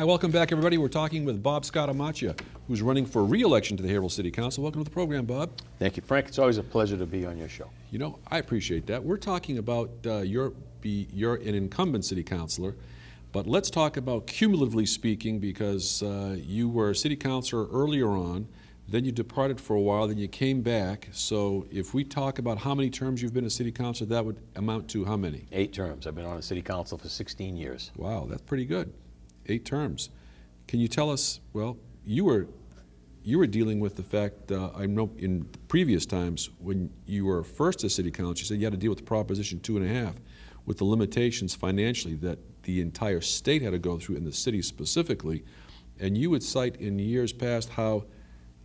Hi, welcome back, everybody. We're talking with Bob Scatamachia, who's running for re-election to the Haverhill City Council. Welcome to the program, Bob. Thank you, Frank. It's always a pleasure to be on your show. You know, I appreciate that. We're talking about you're an incumbent city councilor, but let's talk about cumulatively speaking, because you were a city councilor earlier on, then you departed for a while, then you came back. So if we talk about how many terms you've been a city councilor, that would amount to how many? 8 terms. I've been on the city council for 16 years. Wow, that's pretty good. 8 terms. Can you tell us, well, you were dealing with the fact, I know in previous times when you were first a city councilor, you said you had to deal with Proposition 2.5, with the limitations financially that the entire state had to go through, and the city specifically, and you would cite in years past how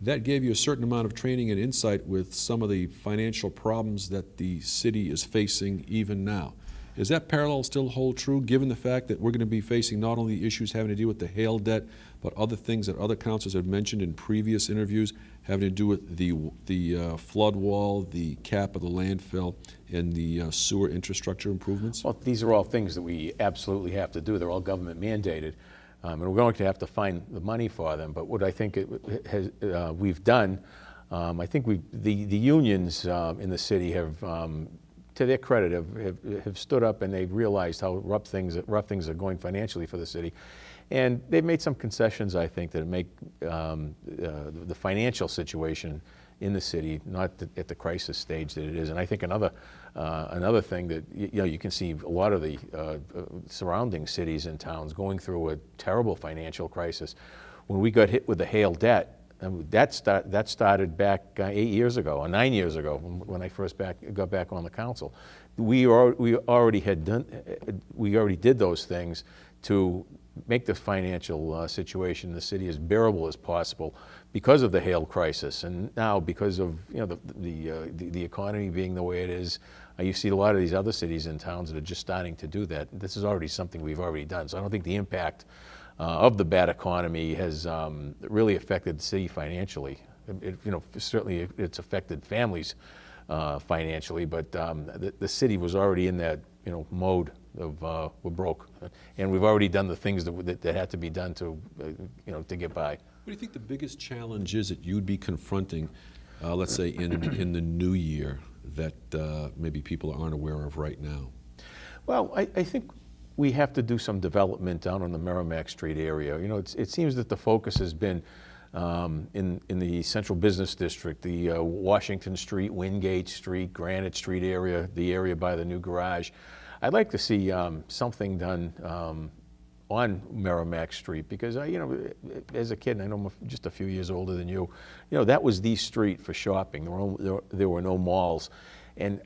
that gave you a certain amount of training and insight with some of the financial problems that the city is facing even now. Does that parallel still hold true, given the fact that we're going to be facing not only issues having to do with the hail debt, but other things that other councils have mentioned in previous interviews having to do with the flood wall, the cap of the landfill, and the sewer infrastructure improvements? Well, these are all things that we absolutely have to do. They're all government mandated. And we're going to have to find the money for them. But what I think we've done, I think the unions in the city have, to their credit, have stood up, and they've realized how rough things are going financially for the city. And they've made some concessions, I think, that make the financial situation in the city not at the crisis stage that it is. And I think another thing that you can see a lot of the surrounding cities and towns going through a terrible financial crisis. When we got hit with the hail debt, that started back 8 years ago or 9 years ago when I first got back on the council. We already did those things to make the financial situation in the city as bearable as possible because of the hail crisis, and now because of the economy being the way it is. You see a lot of these other cities and towns that are just starting to do that. This is already something we've already done. So I don't think the impact of the bad economy has really affected the city financially. Certainly it's affected families financially, but the city was already in that mode of we're broke, and we've already done the things that had to be done to to get by. What do you think the biggest challenge is that you'd be confronting, let's say in the new year, that maybe people aren't aware of right now? Well, I think we have to do some development down on the Merrimack Street area. It seems that the focus has been in the Central Business District, the Washington Street, Wingate Street, Granite Street area, the area by the new garage. I'd like to see something done on Merrimack Street, because as a kid, and I know I'm just a few years older than you, that was the street for shopping. There were no malls. And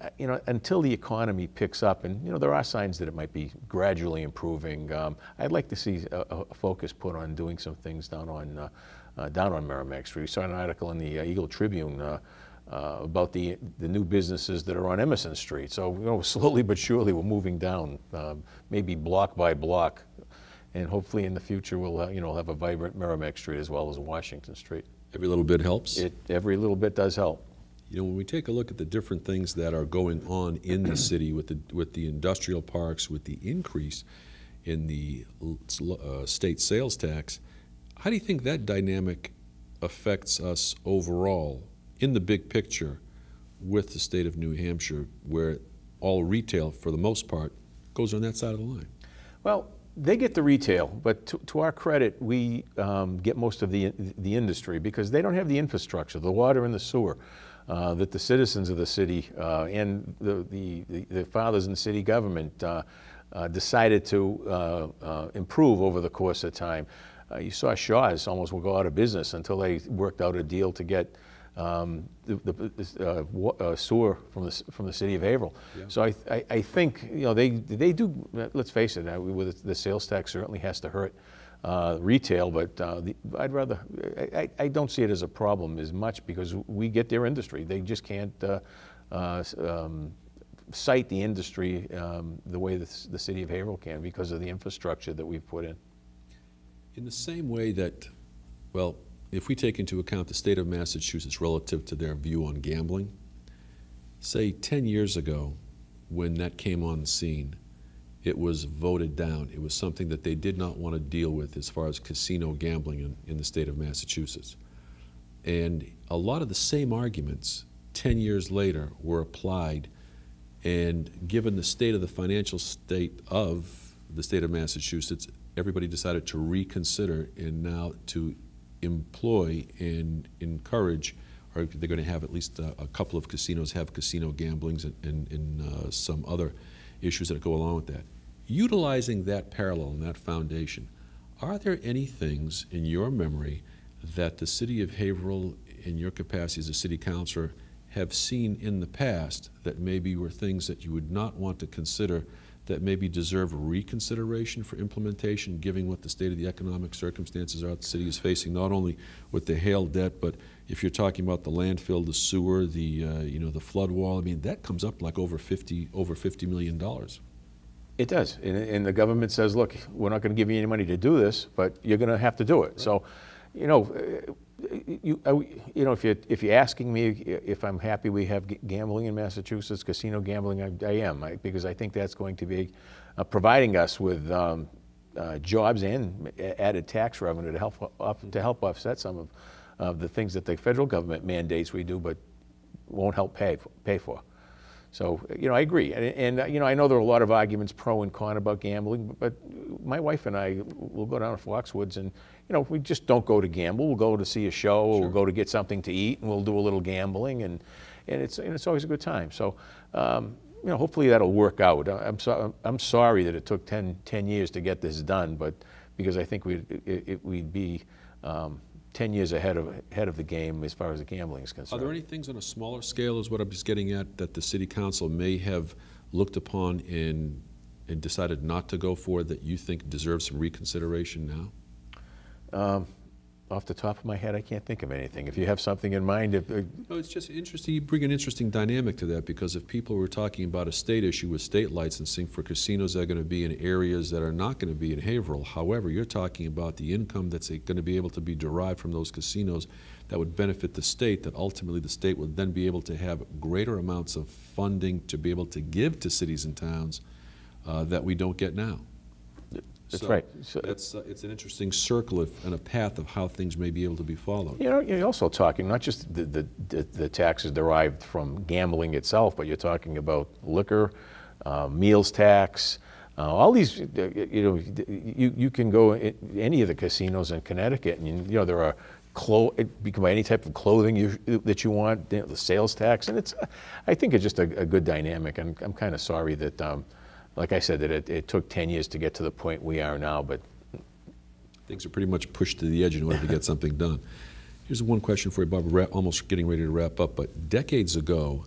until the economy picks up, and there are signs that it might be gradually improving, I'd like to see a focus put on doing some things down on Merrimack Street. We saw an article in the Eagle Tribune about the new businesses that are on Emerson Street. So slowly but surely we're moving down, maybe block by block, and hopefully in the future we'll have a vibrant Merrimack Street as well as Washington Street. Every little bit helps? Every little bit does help. When we take a look at the different things that are going on in the city with the industrial parks, with the increase in the state sales tax, how do you think that dynamic affects us overall in the big picture with the state of New Hampshire, where all retail, for the most part, goes on that side of the line? Well, they get the retail, but to our credit, we get most of the industry, because they don't have the infrastructure, the water and the sewer, that the citizens of the city and the fathers in city government decided to improve over the course of time. You saw Shaw's almost will go out of business until they worked out a deal to get sewer from the city of Haverhill. Yeah. So I think they do. Let's face it, with the sales tax certainly has to hurt retail, but I don't see it as a problem as much, because we get their industry. They just can't cite the industry the way the city of Haverhill can, because of the infrastructure that we've put in. In the same way that, well, if we take into account the state of Massachusetts relative to their view on gambling, say 10 years ago when that came on the scene, it was voted down. It was something that they did not want to deal with as far as casino gambling in the state of Massachusetts. And a lot of the same arguments 10 years later were applied, and given the state of the financial state of the state of Massachusetts, everybody decided to reconsider and now to employ and encourage, or they're going to have at least a couple of casinos have casino gamblings and some other issues that go along with that. Utilizing that parallel and that foundation, are there any things in your memory that the city of Haverhill, in your capacity as a city councilor, have seen in the past that maybe were things that you would not want to consider that maybe deserve reconsideration for implementation, given what the state of the economic circumstances are the city is facing, not only with the hail debt, but if you're talking about the landfill, the sewer, the the flood wall? I mean, that comes up like over $50 million. It does, and the government says, look, we're not going to give you any money to do this, but you're going to have to do it. Right. So, if you're asking me if I'm happy we have gambling in Massachusetts, casino gambling, I am, because I think that's going to be providing us with jobs and added tax revenue to help offset some of the things that the federal government mandates we do, but won't help pay for. So, I agree. And I know there are a lot of arguments pro and con about gambling, but my wife and I will go down to Foxwoods and, we just don't go to gamble. We'll go to see a show, or we'll go to get something to eat, and we'll do a little gambling, and it's always a good time. So, hopefully that'll work out. I'm sorry that it took 10 years to get this done, but because I think we'd be 10 years ahead of the game as far as the gambling is concerned. Are there any things on a smaller scale, is what I'm just getting at, that the city council may have looked upon and decided not to go for that you think deserves some reconsideration now? Off the top of my head, I can't think of anything. If you have something in mind, No, it's just interesting. You bring an interesting dynamic to that, because if people were talking about a state issue with state licensing for casinos that are going to be in areas that are not going to be in Haverhill, however, you're talking about the income that's going to be able to be derived from those casinos that would benefit the state, that ultimately the state would then be able to have greater amounts of funding to be able to give to cities and towns that we don't get now. That's right. So it's an interesting circle and a path of how things may be able to be followed. You're also talking not just the taxes derived from gambling itself, but you're talking about liquor, meals tax, all these. You can go in any of the casinos in Connecticut, and there are you can buy any type of clothing that you want. The sales tax, and I think it's just a good dynamic. And I'm kind of sorry that. Like I said, that it took 10 years to get to the point we are now, but things are pretty much pushed to the edge in order to get something done. Here's one question for you, Bob. We're almost getting ready to wrap up, but decades ago,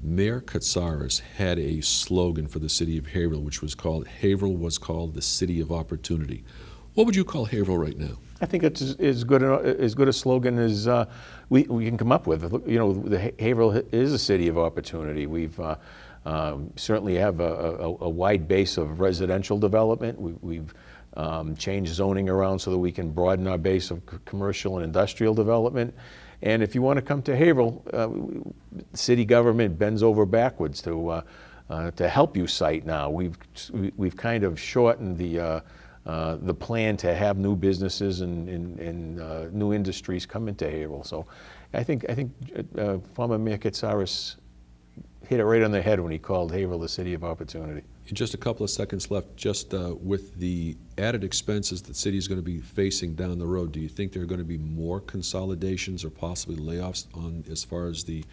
Mayor Katsaris had a slogan for the city of Haverhill, which was called, Haverhill was called the City of Opportunity. What would you call Haverhill right now? I think it's as good a slogan as we can come up with. The Haverhill is a city of opportunity. We've certainly have a wide base of residential development. We've changed zoning around so that we can broaden our base of commercial and industrial development. And if you want to come to Haverhill, city government bends over backwards to help you site now. We've kind of shortened the plan to have new businesses and new industries come into Haverhill. So I think former Mayor Katsaris hit it right on the head when he called Haverhill the City of Opportunity. In just a couple of seconds left, just with the added expenses that the city is going to be facing down the road, do you think there are going to be more consolidations or possibly layoffs as far as the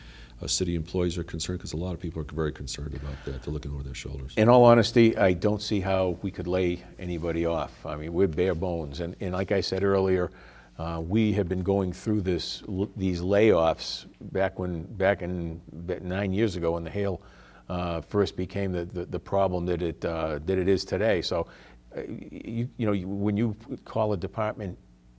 city employees are concerned? Because a lot of people are very concerned about that. They're looking over their shoulders. In all honesty, I don't see how we could lay anybody off. I mean, we're bare bones. And like I said earlier, we have been going through these layoffs back 9 years ago when the hail first became the problem that it is today. So, when you call a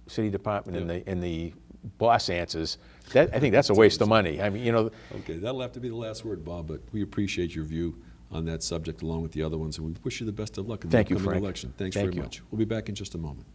city department, and the boss answers, I think that's a waste of money. I mean, Okay, that'll have to be the last word, Bob. But we appreciate your view on that subject along with the other ones, and we wish you the best of luck in the upcoming election. Thanks very much. We'll be back in just a moment.